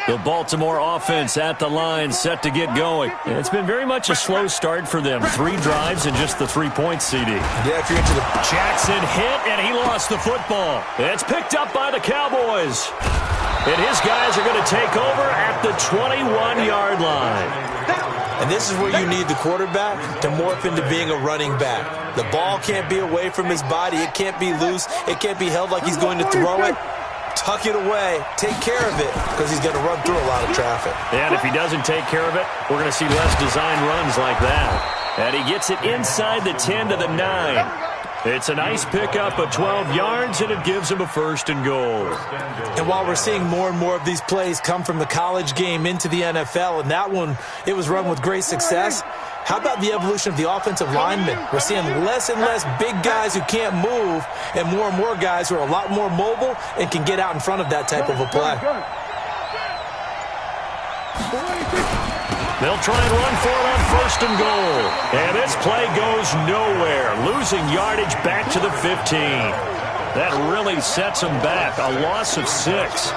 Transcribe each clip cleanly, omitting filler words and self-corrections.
The Baltimore offense at the line, set to get going. It's been very much a slow start for them. 3 drives and just the 3-point CD. Yeah, if you're into the Jackson hit, and he lost the football. It's picked up by the Cowboys. And his guys are going to take over at the 21-yard line. And this is where you need the quarterback to morph into being a running back. The ball can't be away from his body. It can't be loose. It can't be held like he's going to throw it. Tuck it away. Take care of it because he's going to run through a lot of traffic. And if he doesn't take care of it, we're going to see less design runs like that. And he gets it inside the 10 to the 9. It's a nice pickup of 12 yards, and it gives him a 1st and goal. And while we're seeing more and more of these plays come from the college game into the NFL, and that one, it was run with great success, how about the evolution of the offensive linemen? We're seeing less and less big guys who can't move and more guys who are a lot more mobile and can get out in front of that type of a play. They'll try and run for it on 1st and goal. And this play goes nowhere, losing yardage back to the 15. That really sets them back, a loss of 6.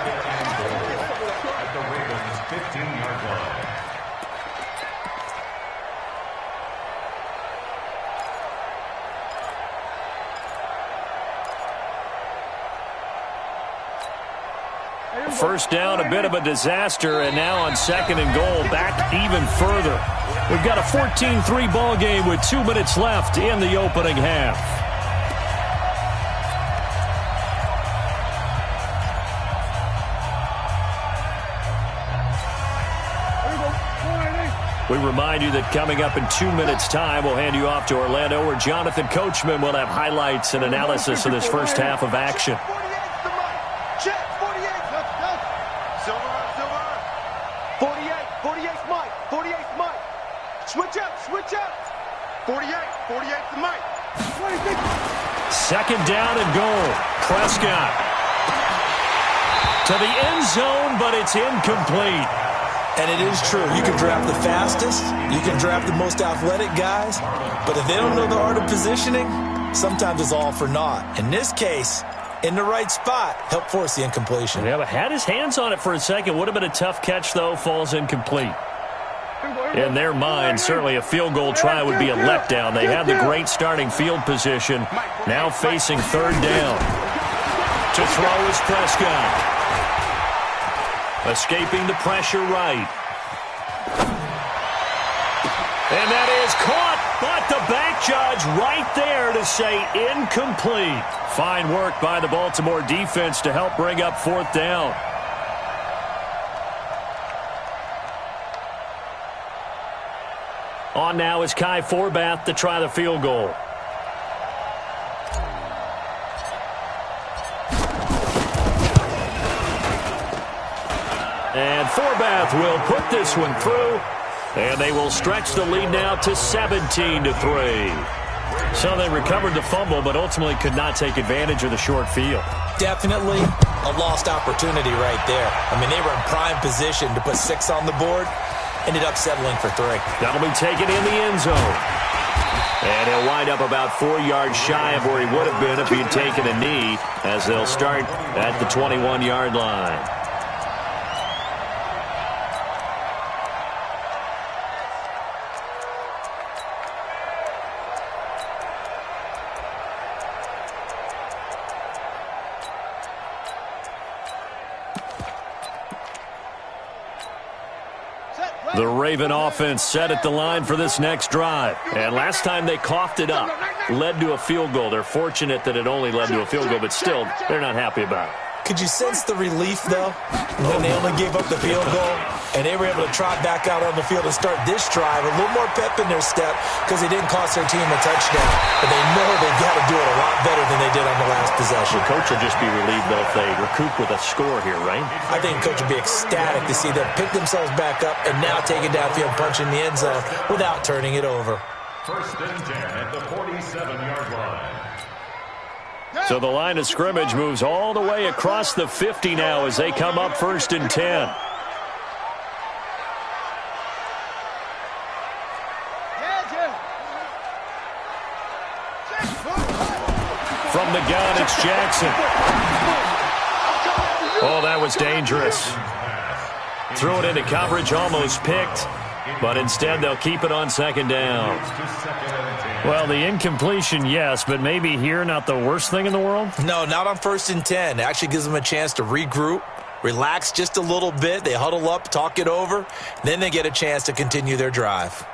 First down, a bit of a disaster, and now on 2nd and goal, back even further. We've got a 14-3 ball game with 2 minutes left in the opening half. We remind you that coming up in 2 minutes' time, we'll hand you off to Orlando, where Jonathan Coachman will have highlights and analysis of this first half of action. 48's Mike. 48's Mike. Switch up. 48's the Mike. 2nd down and goal. Prescott to the end zone, but it's incomplete. And it is true. You can draft the fastest. You can draft the most athletic guys. But if they don't know the art of positioning, sometimes it's all for naught. In this case, in the right spot, helped force the incompletion. Yeah, but had his hands on it for a second. Would have been a tough catch, though. Falls incomplete. In their mind, certainly a field goal try would be a letdown. They had the great starting field position. Now facing 3rd down. To throw is Prescott. Escaping the pressure right. And that is caught, but the back judge right there to say incomplete. Fine work by the Baltimore defense to help bring up 4th down. On now is Kai Forbath to try the field goal. And Forbath will put this one through. And they will stretch the lead now to 17-3. So they recovered the fumble, but ultimately could not take advantage of the short field. Definitely a lost opportunity right there. I mean, they were in prime position to put 6 on the board. Ended up settling for 3. That'll be taken in the end zone. And he'll wind up about 4 yards shy of where he would have been if he'd taken a knee, as they'll start at the 21-yard line. The Raven offense set at the line for this next drive. And last time they coughed it up, led to a field goal. They're fortunate that it only led to a field goal, but still, they're not happy about it. Could you sense the relief, though, when they only gave up the field goal? And they were able to trot back out on the field and start this drive. A little more pep in their step because they didn't cost their team a touchdown. But they know they've got to do it a lot better than they did on the last possession. The coach will just be relieved, though, if they recoup with a score here, right? I think the coach would be ecstatic to see them pick themselves back up and now take it downfield, punch in the end zone without turning it over. 1st and 10 at the 47-yard line. So the line of scrimmage moves all the way across the 50 now as they come up 1st and 10. From the gun, it's Jackson. Oh, that was dangerous. Threw it into coverage, almost picked, but instead they'll keep it on second down. Well, the incompletion, yes, but maybe here not the worst thing in the world? No, not on 1st and 10. It actually gives them a chance to regroup, relax just a little bit. They huddle up, talk it over, then they get a chance to continue their drive.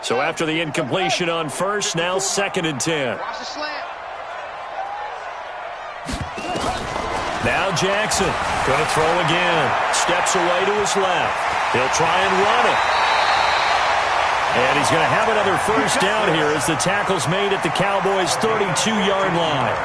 So after the incompletion on 1st, now 2nd and 10. Now Jackson, going to throw again. Steps away to his left. He'll try and run it. And he's going to have another 1st down here as the tackle's made at the Cowboys' 32-yard line.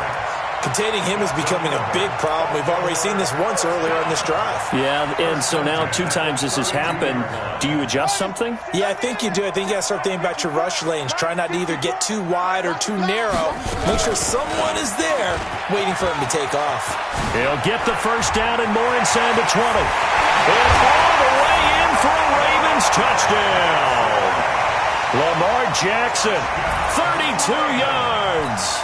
Containing him is becoming a big problem. We've already seen this once earlier on this drive. Yeah, and so now 2 times this has happened. Do you adjust something? Yeah, I think you do. I think you got to start thinking about your rush lanes. Try not to either get too wide or too narrow. Make sure someone is there waiting for him to take off. He'll get the 1st down and more inside the 20. And all the way in for a Ravens touchdown. Lamar Jackson, 32 yards.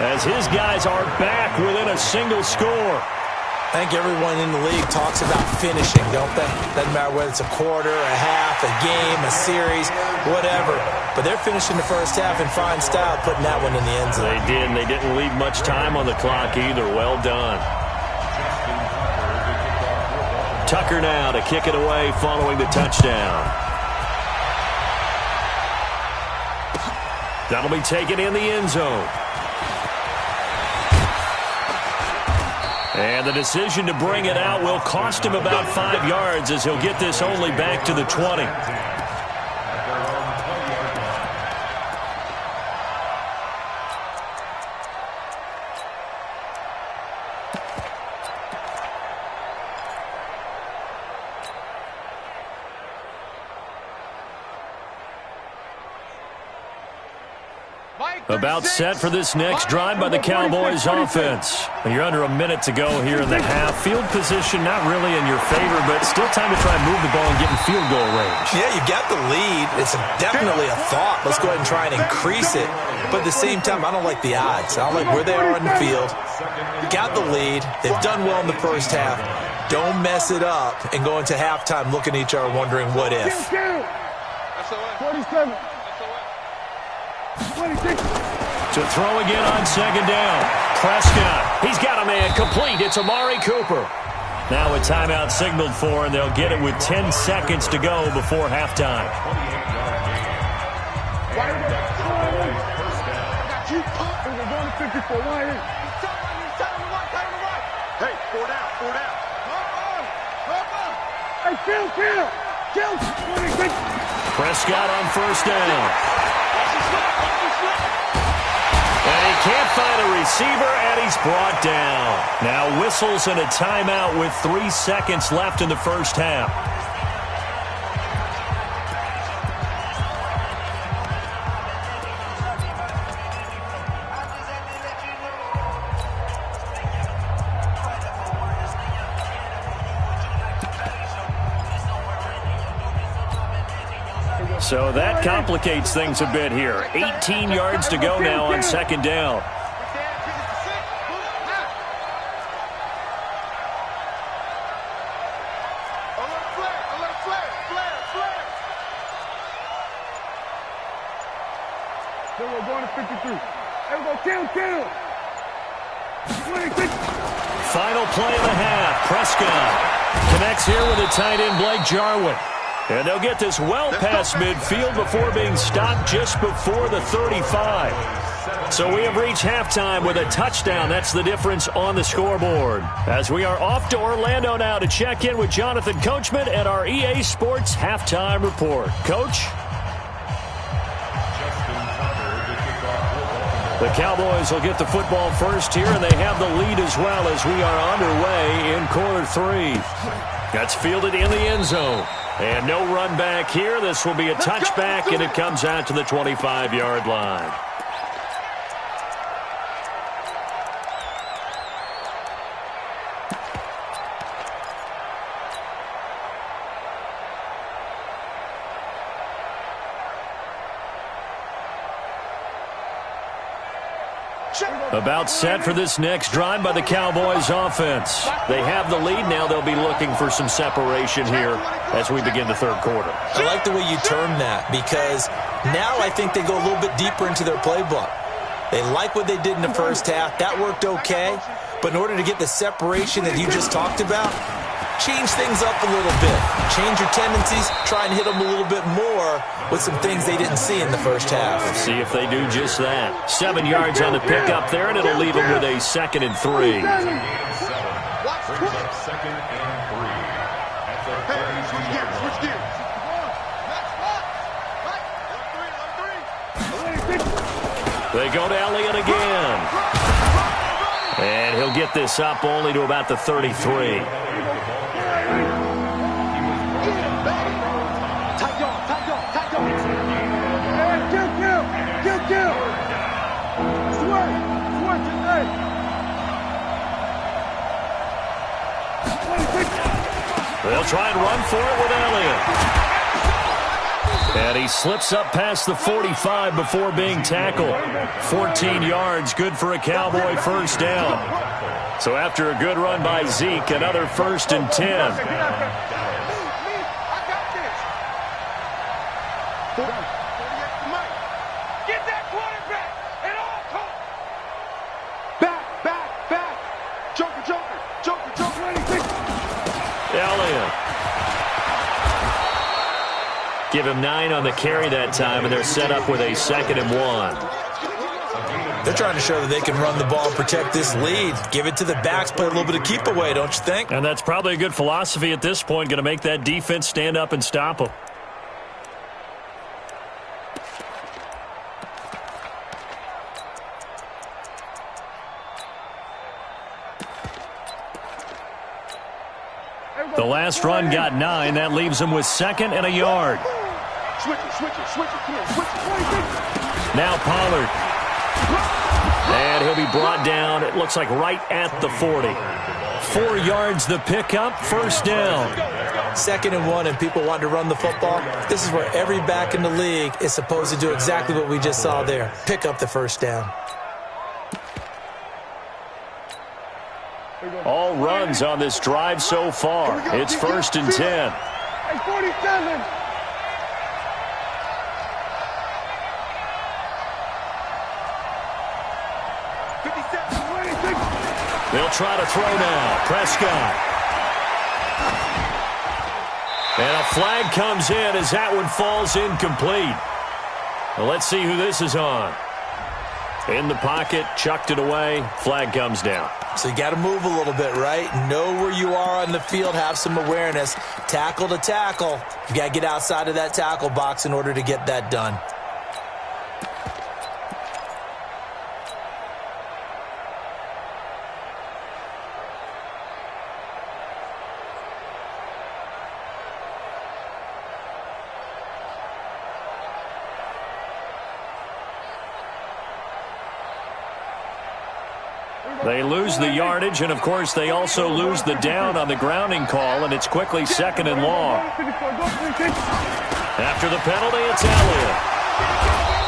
As his guys are back within a single score. I think everyone in the league talks about finishing, don't they? Doesn't matter whether it's a quarter, a half, a game, a series, whatever. But they're finishing the 1st half in fine style, putting that one in the end zone. They did, and they didn't leave much time on the clock either. Well done. Tucker now to kick it away following the touchdown. That'll be taken in the end zone. And the decision to bring it out will cost him about 5 yards as he'll get this only back to the 20. About set for this next drive by the Cowboys offense. You're under a minute to go here in the half. Field position not really in your favor, but still time to try and move the ball and get in field goal range. Yeah, you got the lead. It's definitely a thought. Let's go ahead and try and increase it. But at the same time, I don't like the odds. I don't like where they are on the field. Got the lead. They've done well in the 1st half. Don't mess it up and go into halftime looking at each other wondering what if. 47. 26. To throw again on 2nd down. Prescott. He's got a man complete. It's Amari Cooper. Now a timeout signaled for, and they'll get it with 10 seconds to go before halftime. Hey, 4 down, 4 down. Hey, kill. Prescott on 1st down. And he can't find a receiver, and he's brought down. Now whistles and a timeout with 3 seconds left in the 1st half. So that complicates things a bit here. 18 yards to go now on 2nd down. We're going to 53. Everybody kill. Final play of the half. Prescott connects here with a tight end, Blake Jarwin. And they'll get this well past midfield before being stopped just before the 35. So we have reached halftime with a touchdown. That's the difference on the scoreboard. As we are off to Orlando now to check in with Jonathan Coachman at our EA Sports Halftime Report. Coach? The Cowboys will get the football first here, and they have the lead as well as we are underway in quarter 3. That's fielded in the end zone. And no run back here. This will be a touchback, and it comes out to the 25-yard line. Check. About set for this next drive by the Cowboys offense. They have the lead. Now they'll be looking for some separation here as we begin the third quarter. I like the way you term that, because now I think they go a little bit deeper into their playbook. They like what they did in the first half. That worked okay. But in order to get the separation that you just talked about, change things up a little bit. Change your tendencies. Try and hit them a little bit more with some things they didn't see in the first half. Let's see if they do just that. 7 yards on the pickup there, and it'll leave them with a 2nd and 3. Brings up 2nd and 3. At the 32-yard line. Switch gears. They go to Elliott again. And he'll get this up only to about the 33. They'll try and run for it with Elliott. And he slips up past the 45 before being tackled. 14 yards, good for a Cowboy first down. So after a good run by Zeke, another 1st and 10. Elliott. Give him 9 on the carry that time, and they're set up with a 2nd and 1. They're trying to show that they can run the ball and protect this lead. Give it to the backs, play a little bit of keep away, don't you think? And that's probably a good philosophy at this point, going to make that defense stand up and stop them. The last run got 9. That leaves him with 2nd and a yard. Switch it. Now Pollard. And he'll be brought down, it looks like right at the 40. 4 yards the pickup, 1st down. 2nd and 1, and people want to run the football. This is where every back in the league is supposed to do exactly what we just saw there. Pick up the 1st down. All runs on this drive so far. It's 1st and 10. Hey, 47. They'll try to throw now. Prescott. And a flag comes in as that one falls incomplete. Well, let's see who this is on. In the pocket, chucked it away. Flag comes down. So you got to move a little bit, right? Know where you are on the field. Have some awareness. Tackle to tackle. You got to get outside of that tackle box in order to get that done. They lose the yardage, and, of course, they also lose the down on the grounding call, and it's quickly 2nd and long. After the penalty, it's Elliott.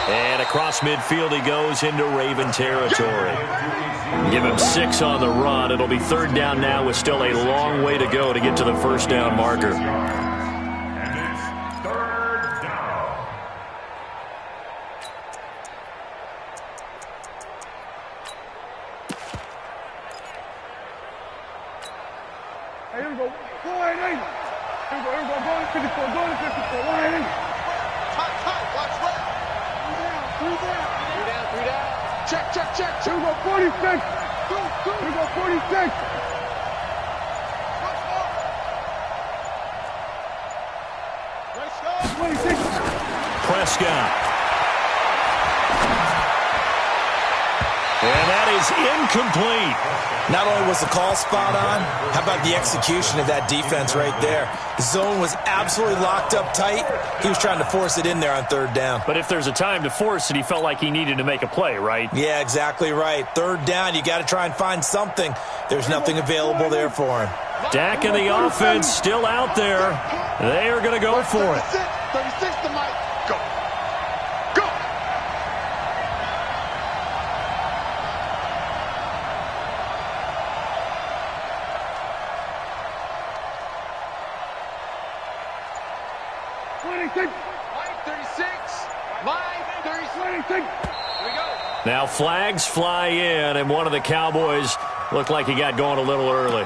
And across midfield he goes into Raven territory. Give him 6 on the run. It'll be 3rd down now with still a long way to go to get to the 1st down marker. Here we go. Go ahead, Here we go. Go to 54. Go to 54. Go ahead, Tight. Watch left. 3 down. Check. Here we go. 46. Here we go. 46. Prescott. And that is incomplete. Not only was the call spot on, how about the execution of that defense right there? The zone was absolutely locked up tight. He was trying to force it in there on 3rd down. But if there's a time to force it, he felt like he needed to make a play, right? Yeah, exactly right. 3rd down, you got to try and find something. There's nothing available there for him. Dak and the offense still out there. They are going to go for it. 36 to Mike. Go. Now flags fly in, and one of the Cowboys looked like he got going a little early.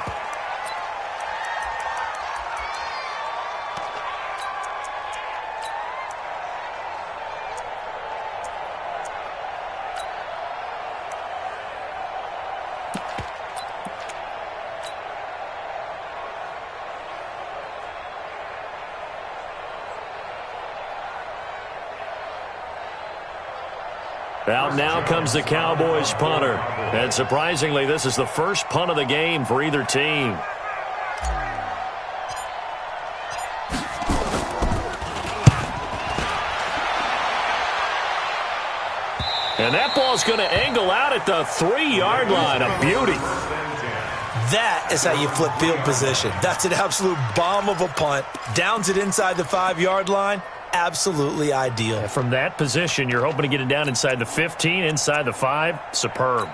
Out now comes the Cowboys punter. And surprisingly, this is the first punt of the game for either team. And that ball's going to angle out at the 3-yard line. A beauty. That is how you flip field position. That's an absolute bomb of a punt. Downs it inside the 5-yard line. Absolutely ideal. From that position, you're hoping to get it down inside the 15, inside the 5. Superb.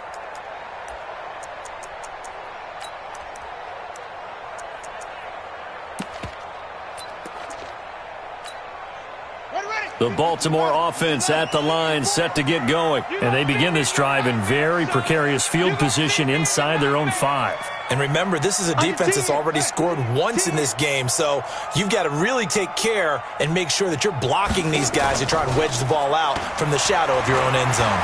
The Baltimore offense at the line, set to get going. And they begin this drive in very precarious field position inside their own 5. And remember, this is a defense that's already scored once in this game, so you've got to really take care and make sure that you're blocking these guys to try and wedge the ball out from the shadow of your own end zone.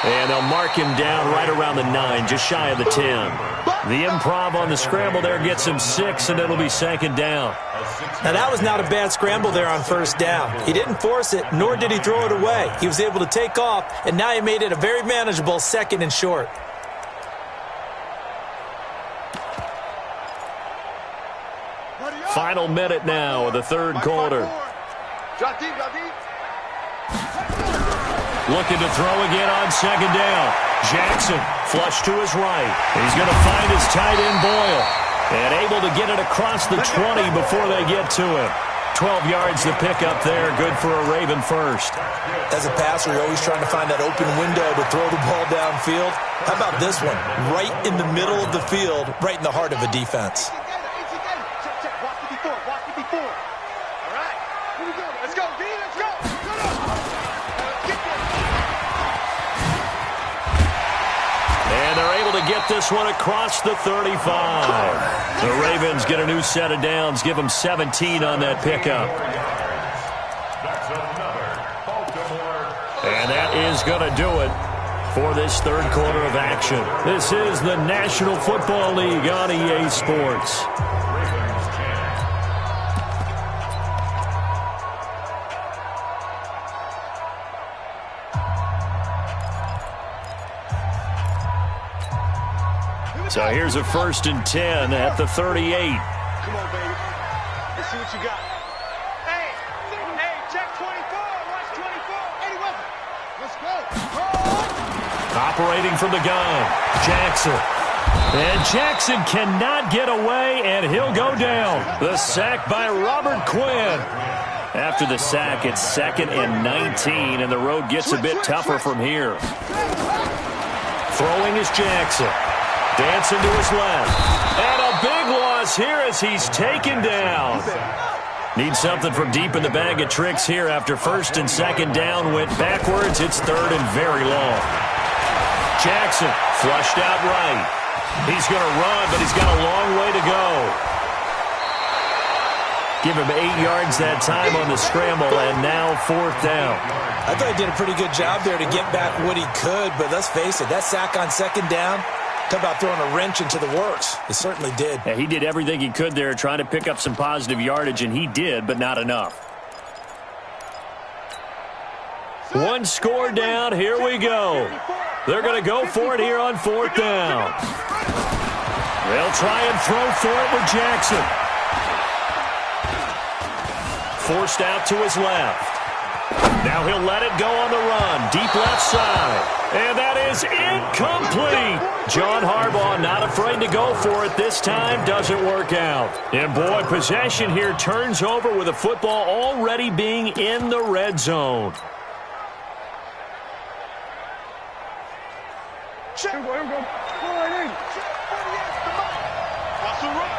And they'll mark him down right around the 9, just shy of the 10. The improv on the scramble there gets him 6, and it'll be second down. Now, that was not a bad scramble there on first down. He didn't force it, nor did he throw it away. He was able to take off, and now he made it a very manageable 2nd and short. Final minute now of the 3rd quarter. Looking to throw again on 2nd down. Jackson flush to his right. He's going to find his tight end Boyle. And able to get it across the 20 before they get to him. 12 yards to pick up there. Good for a Raven first. As a passer, you're always trying to find that open window to throw the ball downfield. How about this one? Right in the middle of the field, right in the heart of a defense. Get this one across the 35. The Ravens get a new set of downs, give them 17 on that pickup. And that is going to do it for this 3rd quarter of action. This is the National Football League on EA Sports. So here's a 1st and 10 at the 38. Come on, baby. Let's see what you got. Hey, check 24. Watch 24. Eddie Weather. Let's go. Operating from the gun, Jackson. And Jackson cannot get away, and he'll go down. The sack by Robert Quinn. After the sack, it's 2nd and 19, and the road gets a bit tougher from here. Throwing is Jackson. Dancing to his left. And a big loss here as he's taken down. Needs something from deep in the bag of tricks here after 1st and 2nd down went backwards. It's 3rd and very long. Jackson flushed out right. He's going to run, but he's got a long way to go. Give him 8 yards that time on the scramble, and now 4th down. I thought he did a pretty good job there to get back what he could, but let's face it, that sack on 2nd down, talk about throwing a wrench into the works. It certainly did. Yeah, he did everything he could there trying to pick up some positive yardage, and he did, but not enough. One score down. Here we go. They're going to go for it here on 4th down. They'll try and throw for it with Jackson. Forced out to his left. Now he'll let it go on the run. Deep left side. And that is incomplete. John Harbaugh not afraid to go for it this time. Doesn't work out. And boy, possession here turns over with the football already being in the red zone. Here we go. 480. Watch the run.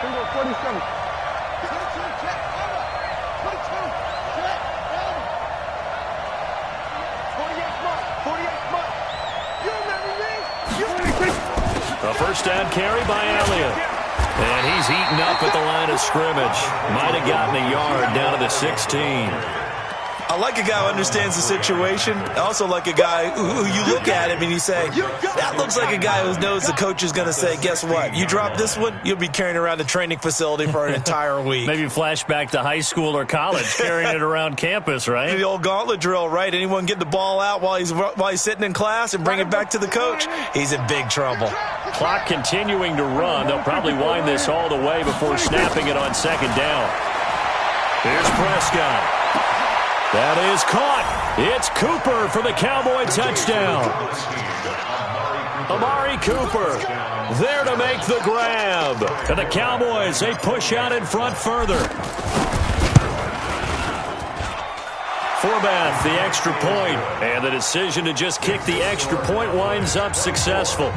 Here we go, 47. A first down carry by Elliott. And he's eaten up at the line of scrimmage. Might have gotten a yard down to the 16. I like a guy who understands the situation. I also like a guy who you look at him and you say, that looks like a guy who knows the coach is going to say, guess what? You drop this one, you'll be carrying around the training facility for an entire week. Maybe flashback to high school or college, carrying it around campus, right? The old gauntlet drill, right? Anyone get the ball out while he's sitting in class and bring it back to the coach? He's in big trouble. Clock continuing to run. They'll probably wind this all the way before snapping it on second down. Here's Prescott. That is caught. It's Cooper for the Cowboy touchdown. Amari Cooper there to make the grab. And the Cowboys, they push out in front further. Forbath, the extra point. And the decision to just kick the extra point winds up successful.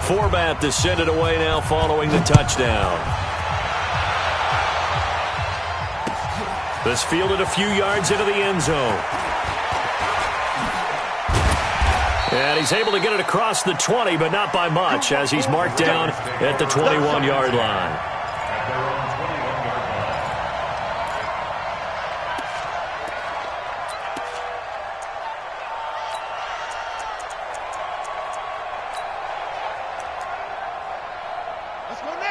Forbath to send it away now following the touchdown. This fielded a few yards into the end zone. And he's able to get it across the 20, but not by much, as he's marked down at the 21-yard line.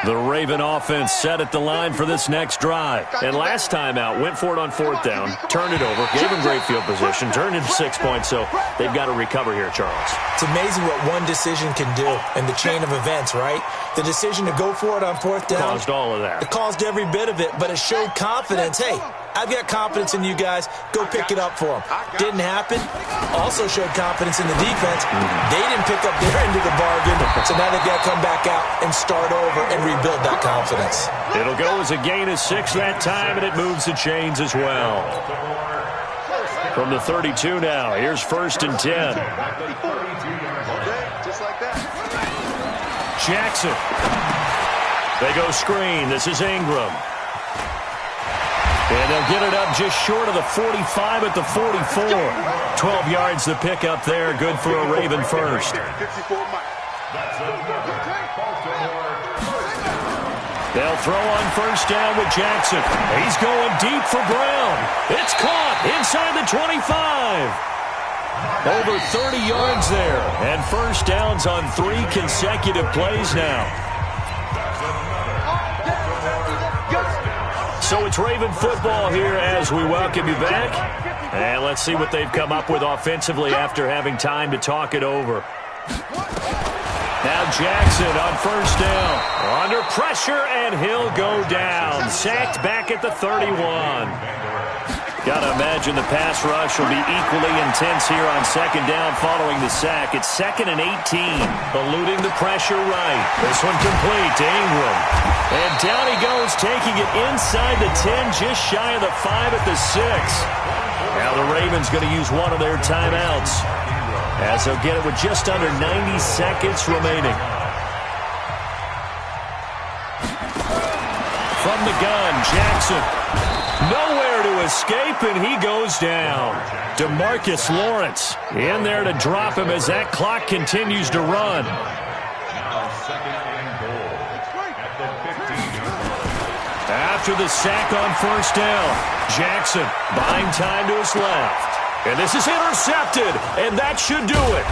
The Raven offense set at the line for this next drive. And last time out, went for it on fourth down, turned it over, gave them great field position, turned into 6 points, so they've got to recover here, Charles. It's amazing what one decision can do in the chain of events, right? The decision to go for it on fourth down. Caused all of that. It caused every bit of it, but it showed confidence. Hey, I've got confidence in you guys. Go pick it up for them. Didn't happen. Also showed confidence in the defense. They didn't pick up their end of the bargain, so now they've got to come back out and start over and rebuild that confidence. It'll go as a gain of 6 that time, and it moves the chains as well. From the 32 now, here's 1st and 10. Jackson. They go screen. This is Ingram. And they'll get it up just short of the 45 at the 44. 12 yards to pick up there. Good for a Raven first. They'll throw on first down with Jackson. He's going deep for Brown. It's caught inside the 25. Over 30 yards there. And first downs on 3 consecutive plays now. So it's Raven football here as we welcome you back. And let's see what they've come up with offensively after having time to talk it over. Now Jackson on first down. Under pressure, and he'll go down. Sacked back at the 31. Got to imagine the pass rush will be equally intense here on second down following the sack. It's 2nd and 18. Eluding the pressure right. This one complete to Ingram. And down he goes, taking it inside the 10, just shy of the 5 at the 6. Now the Ravens going to use one of their timeouts, as they'll get it with just under 90 seconds remaining. From the gun, Jackson. Nowhere to escape, and he goes down. DeMarcus Lawrence in there to drop him as that clock continues to run. After the sack on first down, Jackson buying time to his left. And this is intercepted, and that should do it.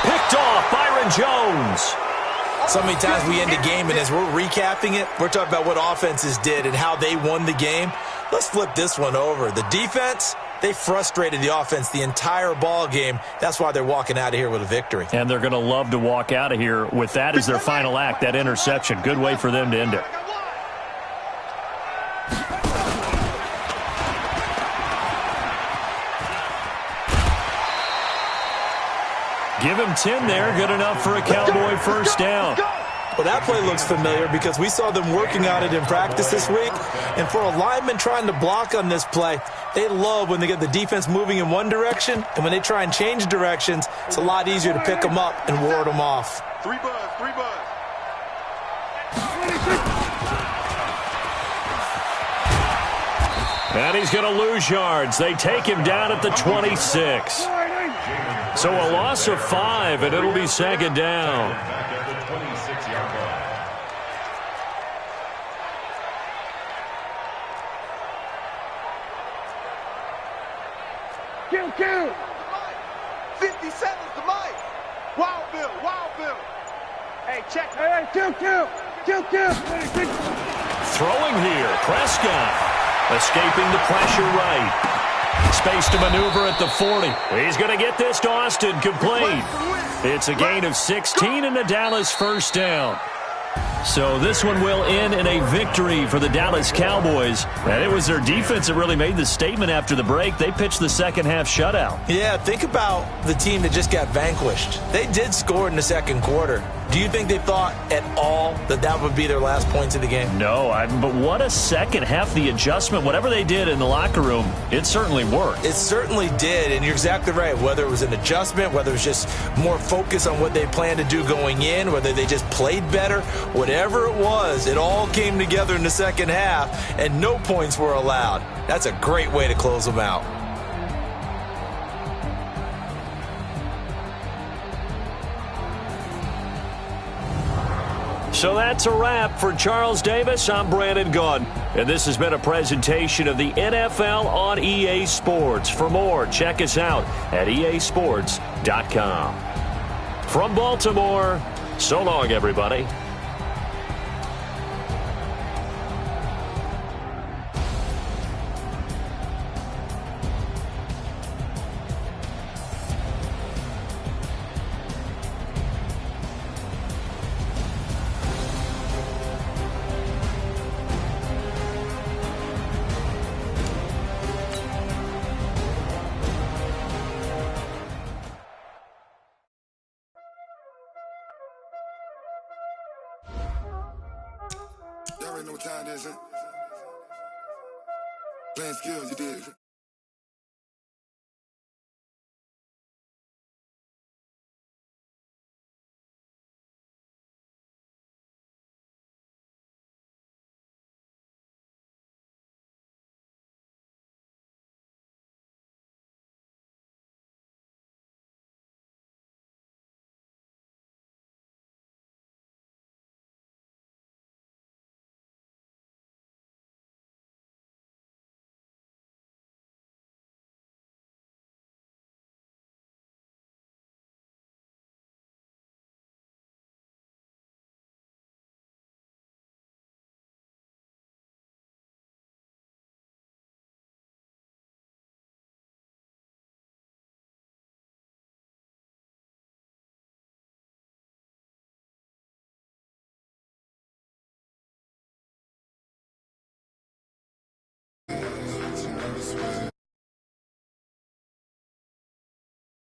Picked off Byron Jones. So many times we end a game, and as we're recapping it, we're talking about what offenses did and how they won the game. Let's flip this one over. The defense, they frustrated the offense the entire ball game. That's why they're walking out of here with a victory. And they're going to love to walk out of here with that as their final act, that interception. Good way for them to end it. Give him 10 there. Good enough for a Cowboy first down. Well, that play looks familiar because we saw them working on it in practice this week. And for a lineman trying to block on this play, they love when they get the defense moving in one direction. And when they try and change directions, it's a lot easier to pick them up and ward them off. 3 buds. Free buzz. And he's going to lose yards. They take him down at the 26. So a loss of 5, and it'll be second down. Back at the 26-yard line. Kill. 50 seconds to Mike. Wild Bill. Hey, check. Hey, kill. Throwing here, Prescott. Escaping the pressure right. Space to maneuver at the 40. He's going to get this to Austin, complete. It's a gain of 16 and a Dallas first down. So this one will end in a victory for the Dallas Cowboys. And it was their defense that really made the statement after the break. They pitched the second half shutout. Yeah, think about the team that just got vanquished. They did score in the second quarter. Do you think they thought at all that that would be their last points of the game? No, but what a second half. The adjustment, whatever they did in the locker room, it certainly worked. It certainly did, and you're exactly right. Whether it was an adjustment, whether it was just more focus on what they planned to do going in, whether they just played better, whatever it was, it all came together in the second half, and no points were allowed. That's a great way to close them out. So that's a wrap for Charles Davis. I'm Brandon Gunn, and this has been a presentation of the NFL on EA Sports. For more, check us out at easports.com. From Baltimore, so long, everybody. Y'all already know what time it is, huh? Playing skills, you did.